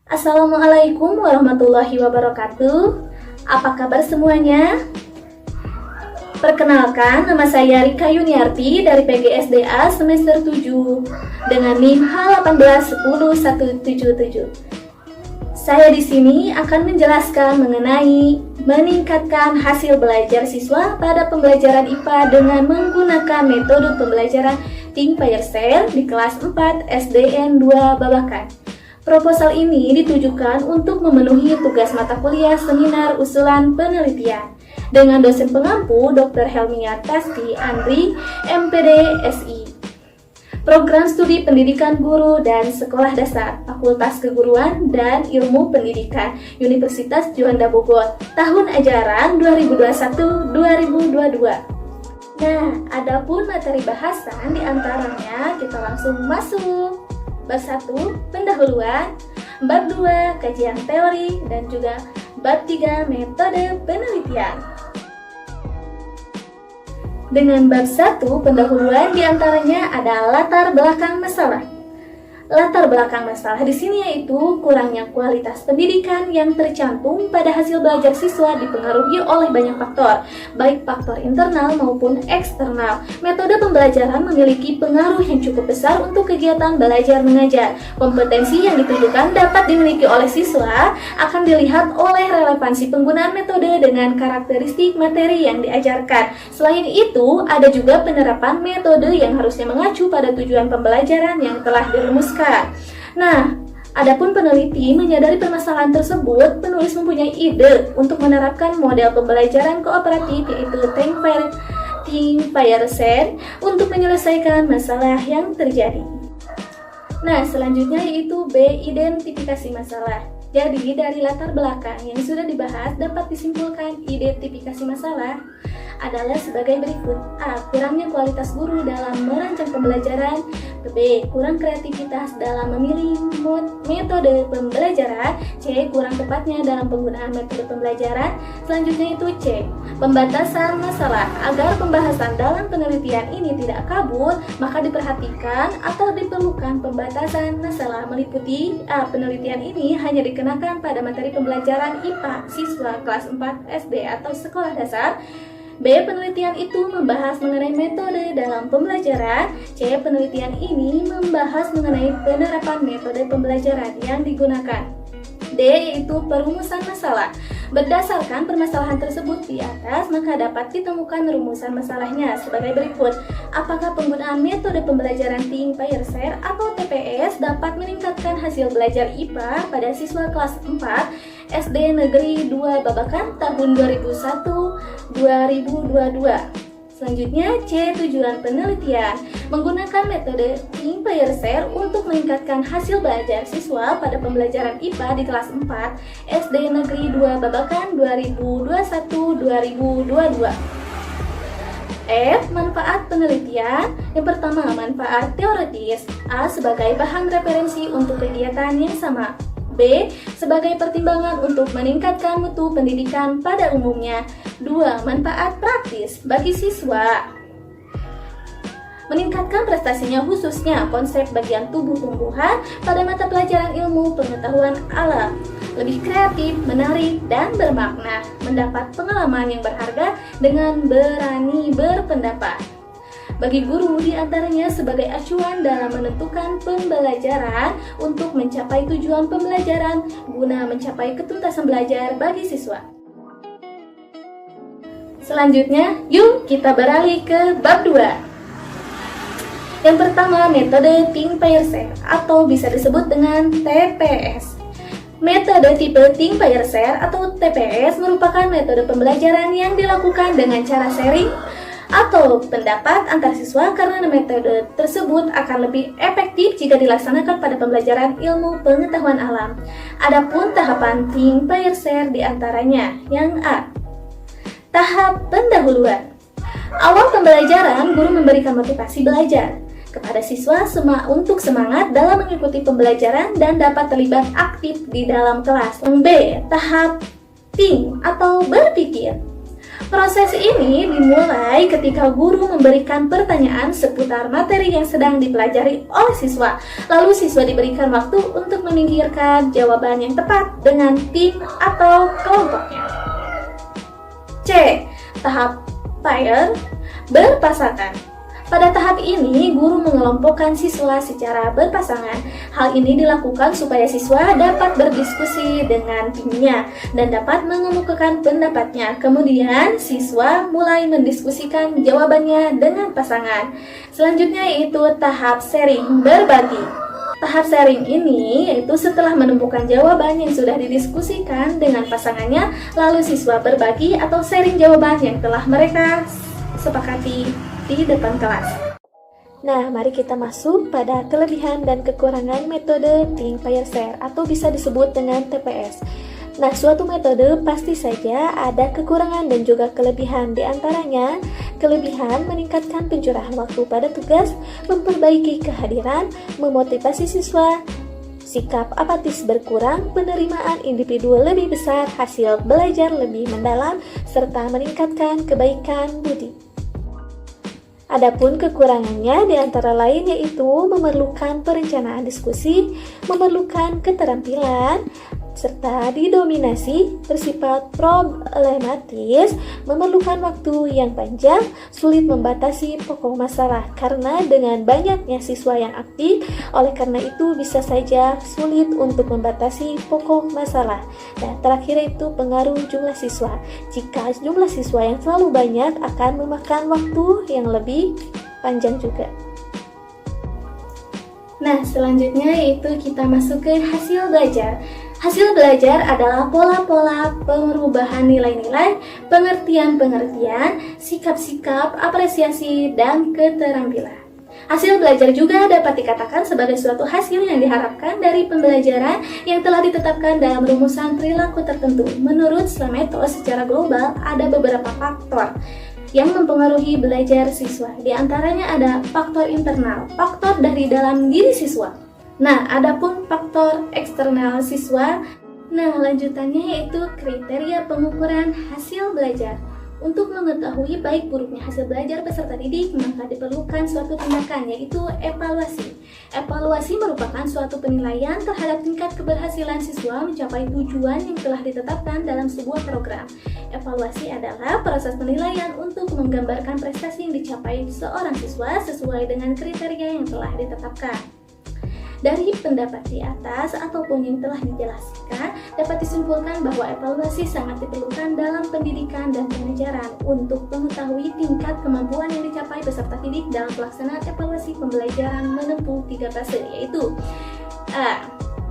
Assalamualaikum warahmatullahi wabarakatuh. Apa kabar semuanya? Perkenalkan, nama saya Rika Yuniarti dari PGSDA semester 7 dengan NIM H1810177. Saya di sini akan menjelaskan mengenai meningkatkan hasil belajar siswa pada pembelajaran IPA dengan menggunakan metode pembelajaran Think Fire Share di kelas 4 SDN 2 Babakan. Proposal ini ditujukan untuk memenuhi tugas mata kuliah seminar usulan penelitian dengan dosen pengampu Dr. Helmiat Tasti Andri, MPD SI. Program Studi Pendidikan Guru dan Sekolah Dasar, Fakultas Keguruan dan Ilmu Pendidikan, Universitas Juanda Bogor, tahun ajaran 2021-2022. Nah, adapun materi bahasan diantaranya kita langsung masuk. Bab 1, pendahuluan, bab 2, kajian teori, dan juga bab 3, metode penelitian. Dengan bab 1, pendahuluan diantaranya ada latar belakang masalah. Latar belakang masalah di sini yaitu kurangnya kualitas pendidikan yang tercantum pada hasil belajar siswa dipengaruhi oleh banyak faktor, baik faktor internal maupun eksternal. Metode pembelajaran memiliki pengaruh yang cukup besar untuk kegiatan belajar mengajar. Kompetensi yang ditunjukkan dapat dimiliki oleh siswa akan dilihat oleh relevansi penggunaan metode dengan karakteristik materi yang diajarkan. Selain itu, ada juga penerapan metode yang harusnya mengacu pada tujuan pembelajaran yang telah dirumuskan. Nah, adapun peneliti menyadari permasalahan tersebut, penulis mempunyai ide untuk menerapkan model pembelajaran kooperatif yaitu Think Fire Share untuk menyelesaikan masalah yang terjadi. Nah, selanjutnya yaitu B. Identifikasi masalah. Jadi, dari latar belakang yang sudah dibahas dapat disimpulkan identifikasi masalah adalah sebagai berikut. A. Kurangnya kualitas guru dalam merancang pembelajaran. B. Kurang kreativitas dalam memilih metode pembelajaran. C. Kurang tepatnya dalam penggunaan metode pembelajaran. Selanjutnya itu C. Pembatasan masalah. Agar pembahasan dalam penelitian ini tidak kabur, maka diperhatikan atau diperlukan pembatasan masalah meliputi A. Penelitian ini hanya dikenakan pada materi pembelajaran IPA siswa kelas 4 SD atau sekolah dasar. B. Penelitian itu membahas mengenai metode dalam pembelajaran. C. Penelitian ini membahas mengenai penerapan metode pembelajaran yang digunakan. D. Yaitu perumusan masalah. Berdasarkan permasalahan tersebut di atas, maka dapat ditemukan rumusan masalahnya sebagai berikut. Apakah penggunaan metode pembelajaran Think Fire Share atau TPS dapat meningkatkan hasil belajar IPA pada siswa kelas 4 SD Negeri 2 Babakan tahun 2001-2022. Selanjutnya, C. Tujuan penelitian. Menggunakan metode Think Fire Share untuk meningkatkan hasil belajar siswa pada pembelajaran IPA di kelas 4 SD Negeri 2 Babakan 2021-2022. F. Manfaat penelitian. Yang pertama, manfaat teoritis. A. Sebagai bahan referensi untuk kegiatan yang sama. B. Sebagai pertimbangan untuk meningkatkan mutu pendidikan pada umumnya. 2. Manfaat praktis bagi siswa. Meningkatkan prestasinya khususnya konsep bagian tubuh tumbuhan pada mata pelajaran ilmu pengetahuan alam. Lebih kreatif, menarik, dan bermakna. Mendapat pengalaman yang berharga dengan berani berpendapat. Bagi guru diantaranya sebagai acuan dalam menentukan pembelajaran untuk mencapai tujuan pembelajaran guna mencapai ketuntasan belajar bagi siswa. Selanjutnya, yuk kita beralih ke bab 2. Yang pertama, metode Think Fire Share atau bisa disebut dengan TPS. Metode tipe Think Fire Share atau TPS merupakan metode pembelajaran yang dilakukan dengan cara sharing atau pendapat antar siswa karena metode tersebut akan lebih efektif jika dilaksanakan pada pembelajaran ilmu pengetahuan alam. Adapun tahapan Think Fire Share diantaranya yang A. Tahap pendahuluan. Awal pembelajaran, guru memberikan motivasi belajar kepada siswa untuk semangat dalam mengikuti pembelajaran dan dapat terlibat aktif di dalam kelas. B. Tahap think atau berpikir. Proses ini dimulai ketika guru memberikan pertanyaan seputar materi yang sedang dipelajari oleh siswa. Lalu siswa diberikan waktu untuk memikirkan jawaban yang tepat dengan tim atau kelompoknya. C. Tahap pair berpasangan. Pada tahap ini, guru mengelompokkan siswa secara berpasangan. Hal ini dilakukan supaya siswa dapat berdiskusi dengan timnya dan dapat mengemukakan pendapatnya. Kemudian, siswa mulai mendiskusikan jawabannya dengan pasangan. Selanjutnya yaitu tahap sharing berbagi. Tahap sharing ini yaitu setelah menemukan jawaban yang sudah didiskusikan dengan pasangannya, lalu siswa berbagi atau sharing jawaban yang telah mereka sepakati di depan kelas. Nah, mari kita masuk pada kelebihan dan kekurangan metode Think, Pair, Share atau bisa disebut dengan TPS. Nah, suatu metode pasti saja ada kekurangan dan juga kelebihan. Di antaranya, kelebihan meningkatkan pencurahan waktu pada tugas, memperbaiki kehadiran, memotivasi siswa, sikap apatis berkurang, penerimaan individu lebih besar, hasil belajar lebih mendalam, serta meningkatkan kebaikan budi. Adapun kekurangannya di antara lain yaitu memerlukan perencanaan diskusi, memerlukan keterampilan, serta didominasi, bersifat problematis, memerlukan waktu yang panjang, sulit membatasi pokok masalah karena dengan banyaknya siswa yang aktif, oleh karena itu bisa saja sulit untuk membatasi pokok masalah. Dan terakhir itu pengaruh jumlah siswa. Jika jumlah siswa yang terlalu banyak akan memakan waktu yang lebih panjang juga. Nah, selanjutnya yaitu kita masuk ke hasil belajar. Hasil belajar adalah pola-pola perubahan nilai-nilai, pengertian-pengertian, sikap-sikap, apresiasi, dan keterampilan. Hasil belajar juga dapat dikatakan sebagai suatu hasil yang diharapkan dari pembelajaran yang telah ditetapkan dalam rumusan perilaku tertentu. Menurut Slameto, secara global ada beberapa faktor yang mempengaruhi belajar siswa. Di antaranya ada faktor internal, faktor dari dalam diri siswa. Nah, adapun faktor eksternal siswa, lanjutannya yaitu kriteria pengukuran hasil belajar. Untuk mengetahui baik buruknya hasil belajar peserta didik, maka diperlukan suatu tindakan, yaitu evaluasi. Evaluasi merupakan suatu penilaian terhadap tingkat keberhasilan siswa mencapai tujuan yang telah ditetapkan dalam sebuah program. Evaluasi adalah proses penilaian untuk menggambarkan prestasi yang dicapai seorang siswa sesuai dengan kriteria yang telah ditetapkan. Dari pendapat di atas ataupun yang telah dijelaskan, dapat disimpulkan bahwa evaluasi sangat diperlukan dalam pendidikan dan pengajaran untuk mengetahui tingkat kemampuan yang dicapai peserta didik dalam pelaksanaan evaluasi pembelajaran menempuh 3 fase, yaitu A.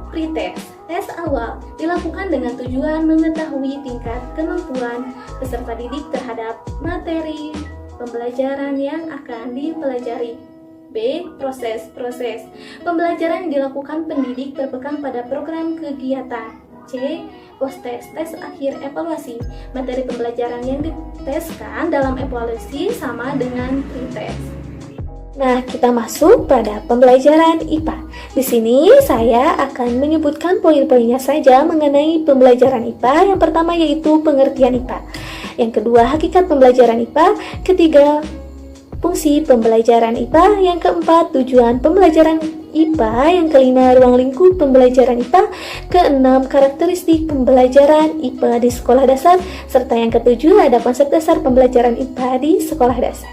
Pretest. Tes awal dilakukan dengan tujuan mengetahui tingkat kemampuan peserta didik terhadap materi pembelajaran yang akan dipelajari. B. Proses. Pembelajaran yang dilakukan pendidik berpegang pada program kegiatan. C. Post-test. Tes akhir evaluasi. Materi pembelajaran yang diteskan dalam evaluasi sama dengan pretest. Nah, kita masuk pada pembelajaran IPA. Di sini saya akan menyebutkan poin-poinnya saja mengenai pembelajaran IPA. Yang pertama yaitu pengertian IPA. Yang kedua, hakikat pembelajaran IPA. Ketiga, fungsi pembelajaran IPA. Yang keempat, tujuan pembelajaran IPA. Yang kelima, ruang lingkup pembelajaran IPA. Keenam, karakteristik pembelajaran IPA di sekolah dasar. Serta yang ketujuh, ada konsep dasar pembelajaran IPA di sekolah dasar.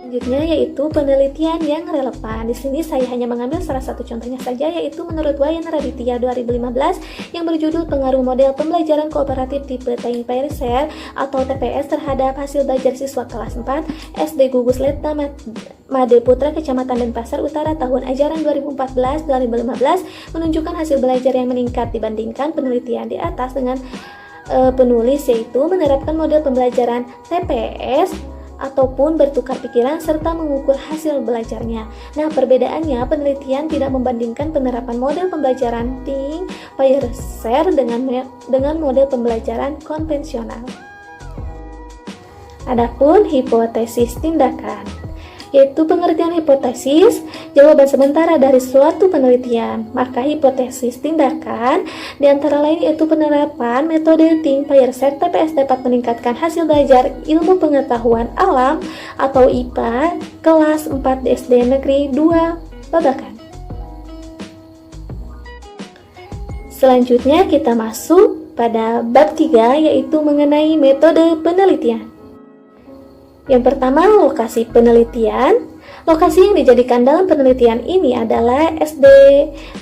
Selanjutnya yaitu penelitian yang relevan. Di sini saya hanya mengambil salah satu contohnya saja, yaitu menurut Wayan Raditya 2015 yang berjudul Pengaruh Model Pembelajaran Kooperatif Tipe Think, Pair, Share atau TPS terhadap hasil belajar siswa kelas 4 SD Gugus Leta Made Putra Kecamatan Denpasar Utara tahun ajaran 2014-2015 menunjukkan hasil belajar yang meningkat dibandingkan penelitian di atas dengan penulis, yaitu menerapkan model pembelajaran TPS ataupun bertukar pikiran serta mengukur hasil belajarnya. Nah, perbedaannya penelitian tidak membandingkan penerapan model pembelajaran Think, Pair, Share dengan model pembelajaran konvensional. Adapun hipotesis tindakan. yaitu pengertian hipotesis, jawaban sementara dari suatu penelitian. Maka hipotesis tindakan di antara lain yaitu penerapan metode Think, Payer, Share, TPS dapat meningkatkan hasil belajar ilmu pengetahuan alam atau IPA kelas 4 di SD Negeri 2 Babakan. Selanjutnya kita masuk pada bab 3 yaitu mengenai metode penelitian. Yang pertama, lokasi penelitian. Lokasi yang dijadikan dalam penelitian ini adalah SD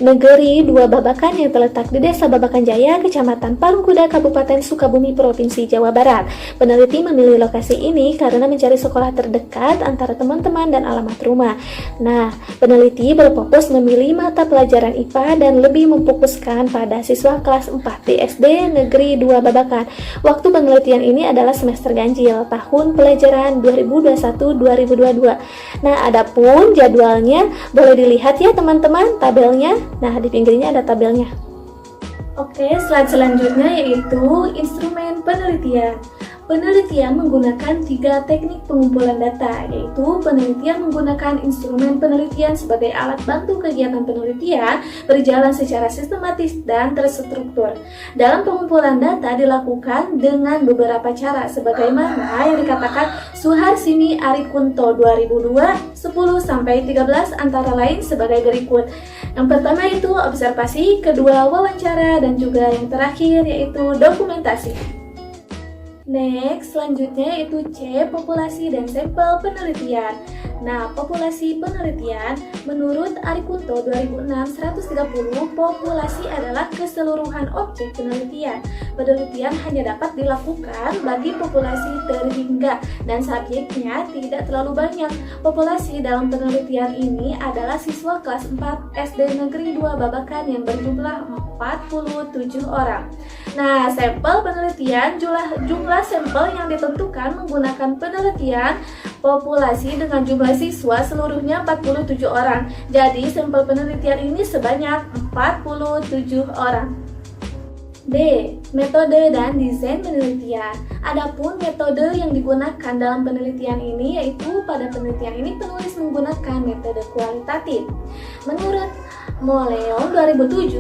Negeri 2 Babakan yang terletak di Desa Babakan Jaya, Kecamatan Parungkuda, Kabupaten Sukabumi, Provinsi Jawa Barat. Peneliti memilih lokasi ini karena mencari sekolah terdekat antara teman-teman dan alamat rumah. Nah, peneliti berfokus memilih mata pelajaran IPA dan lebih memfokuskan pada siswa kelas 4 di SD Negeri 2 Babakan. Waktu penelitian ini adalah semester ganjil, tahun pelajaran 2021-2022. Nah, adapun jadwalnya boleh dilihat ya teman-teman tabelnya. Nah, di pinggirnya ada tabelnya. Oke, slide selanjutnya yaitu instrumen penelitian. Penelitian menggunakan 3 teknik pengumpulan data, yaitu penelitian menggunakan instrumen penelitian sebagai alat bantu kegiatan penelitian berjalan secara sistematis dan terstruktur. Dalam pengumpulan data dilakukan dengan beberapa cara, sebagaimana yang dikatakan Suharsini Arikunto 2002 10-13 antara lain sebagai berikut. Yang pertama itu observasi, kedua wawancara, dan juga yang terakhir yaitu dokumentasi. Next, selanjutnya yaitu C, populasi dan sampel penelitian. Nah, populasi penelitian menurut Arikunto 2006 130, populasi adalah keseluruhan objek penelitian. Penelitian hanya dapat dilakukan bagi populasi terhingga dan subjeknya tidak terlalu banyak. Populasi dalam penelitian ini adalah siswa kelas 4 SD Negeri 2 Babakan yang berjumlah 47 orang. Nah, sampel penelitian jumlah sampel yang ditentukan menggunakan penelitian populasi dengan jumlah siswa seluruhnya 47 orang. Jadi, sampel penelitian ini sebanyak 47 orang. D. Metode dan desain penelitian. Adapun metode yang digunakan dalam penelitian ini yaitu pada penelitian ini penulis menggunakan metode kualitatif. Menurut Moleon 2007,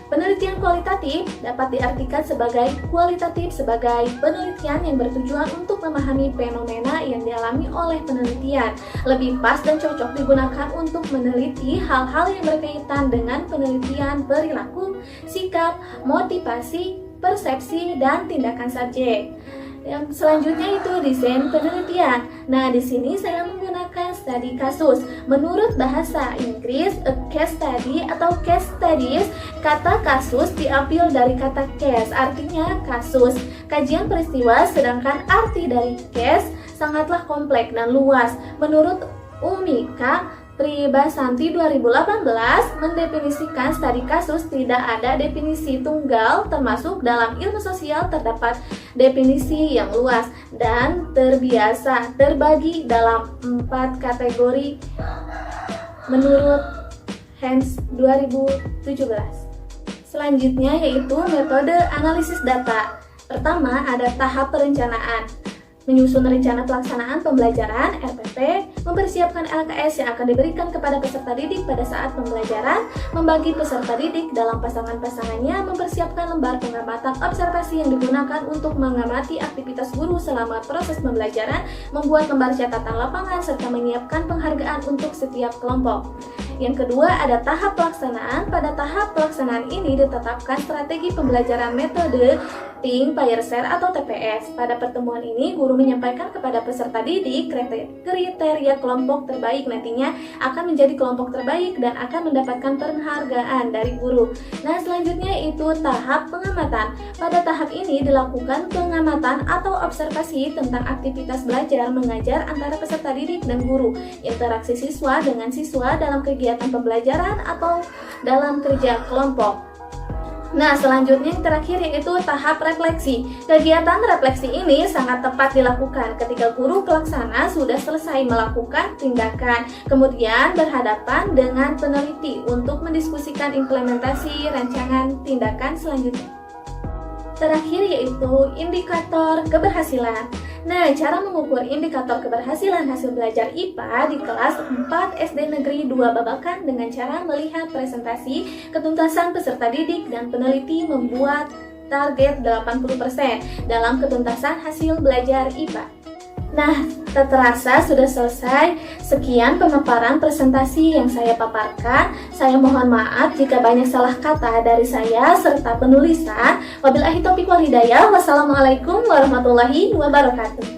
penelitian kualitatif dapat diartikan sebagai penelitian yang bertujuan untuk memahami fenomena yang dialami oleh penelitian. Lebih pas dan cocok digunakan untuk meneliti hal-hal yang berkaitan dengan penelitian perilaku, sikap, motivasi, persepsi, dan tindakan subjek. Yang selanjutnya itu desain penelitian. Nah, di sini saya menggunakan studi kasus. Menurut bahasa Inggris, a case study atau case studies, kata kasus diambil dari kata case, artinya kasus, kajian peristiwa, sedangkan arti dari case sangatlah kompleks dan luas. Menurut Umika Pribasanti 2018 mendefinisikan studi kasus tidak ada definisi tunggal, termasuk dalam ilmu sosial terdapat definisi yang luas dan terbiasa terbagi dalam 4 kategori menurut Hans 2017. Selanjutnya yaitu metode analisis data. Pertama ada tahap perencanaan. Menyusun rencana pelaksanaan pembelajaran RPP, mempersiapkan LKS yang akan diberikan kepada peserta didik pada saat pembelajaran, membagi peserta didik dalam pasangan-pasangannya, mempersiapkan lembar pengamatan observasi yang digunakan untuk mengamati aktivitas guru selama proses pembelajaran, membuat lembar catatan lapangan, serta menyiapkan penghargaan untuk setiap kelompok. Yang kedua ada tahap pelaksanaan. Pada tahap pelaksanaan ini ditetapkan strategi pembelajaran metode Think, Payer, Share atau TPS. Pada pertemuan ini guru menyampaikan kepada peserta didik kriteria kelompok terbaik, nantinya akan menjadi kelompok terbaik dan akan mendapatkan penghargaan dari guru. Nah, selanjutnya itu tahap pengamatan. Pada tahap ini dilakukan pengamatan atau observasi tentang aktivitas belajar mengajar antara peserta didik dan guru, interaksi siswa dengan siswa dalam kegiatan pembelajaran atau dalam kerja kelompok. Nah, selanjutnya yang terakhir yaitu tahap refleksi. Kegiatan refleksi ini sangat tepat dilakukan ketika guru pelaksana sudah selesai melakukan tindakan, kemudian berhadapan dengan peneliti untuk mendiskusikan implementasi rancangan tindakan selanjutnya. Terakhir yaitu indikator keberhasilan. Nah, cara mengukur indikator keberhasilan hasil belajar IPA di kelas 4 SD Negeri 2 Babakan dengan cara melihat presentasi, ketuntasan peserta didik, dan peneliti membuat target 80% dalam ketuntasan hasil belajar IPA. Nah, tak terasa sudah selesai. Sekian pemaparan presentasi yang saya paparkan. Saya mohon maaf jika banyak salah kata dari saya serta penulisan. Wabillahi taufiq wal hidayah. Wassalamualaikum warahmatullahi wabarakatuh.